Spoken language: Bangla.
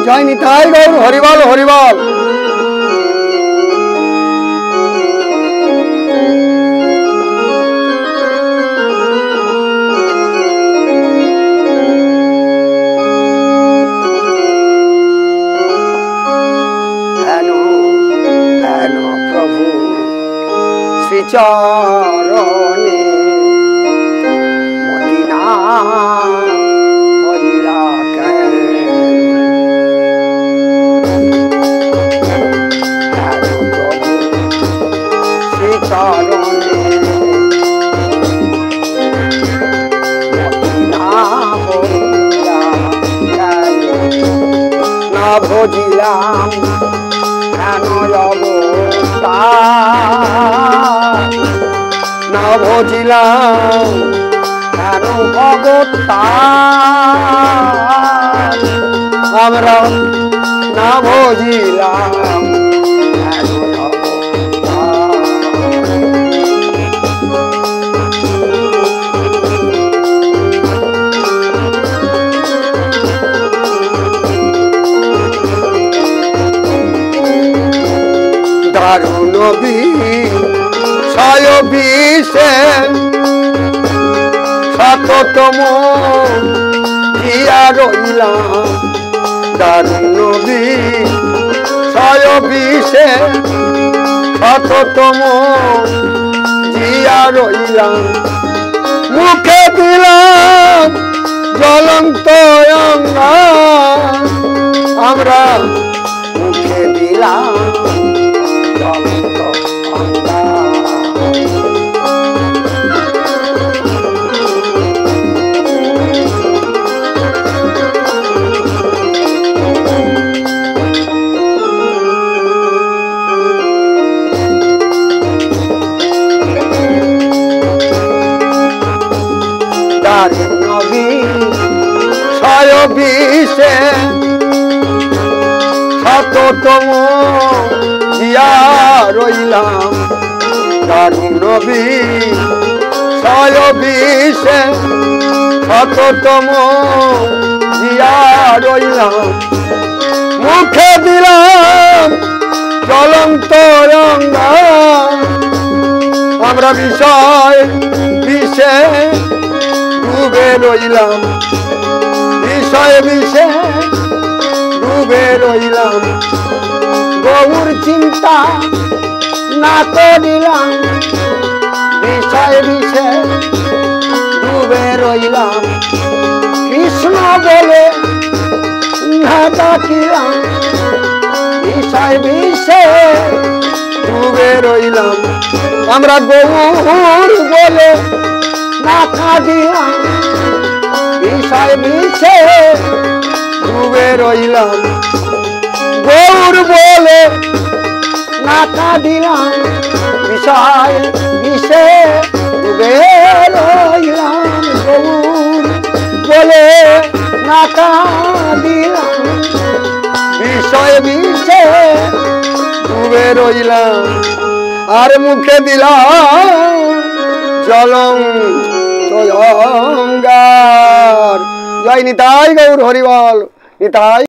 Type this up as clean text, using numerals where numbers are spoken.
জয় নিতাই গৌর হরিবল হরিবল। প্রভু শ্রীচরণে মদিনা হইলা কেন, প্রভু শ্রীচরণে মদিনা হইলা কেন, না ভজিলাম কেন না ভজিলাম কেন অবতার, আমরা না ভজিলাম কেন দারুণ বিষয় বিষে শততম দিয়া রইলাম, দারুণ বিষয় বিষে শততম দিয়া রইলাম, মুখে দিলাম জ্বলন্ত অঙ্গার, আমরা মুখে দিলাম জ্বলন্ত অঙ্গার। দারুণ বিষয় বিষে শততম দিয়া রইলাম, দারুণ বিষয় বিষে শততম দিয়া রইলাম, মুখে দিলাম জ্বলন্ত অঙ্গার, আমরা বিষয় বিষে ডুবে রইলাম, বিষয় বিষে ডুবে রইলাম, গৌর চিন্তা না করিলাম, বিষয় বিষে ডুবে রইলাম, কৃষ্ণ বলে না ডাকিলাম, বিষয় বিষে ডুবে রইলাম, আমরা গৌর বলে না কাঁদিলাম, বিষয় বিষে ডুবে রইলাম, গৌর বলে না কাঁদিলাম, বিষয় বিষে ডুবে রইলাম, গৌর বলে না কাঁদিলাম, বিষয় বিষে ডুবে রইলাম, আর মুখে দিলাম জ্বলন্ত অঙ্গার। জয় নিতাই গৌর হরিবল। নিতাই।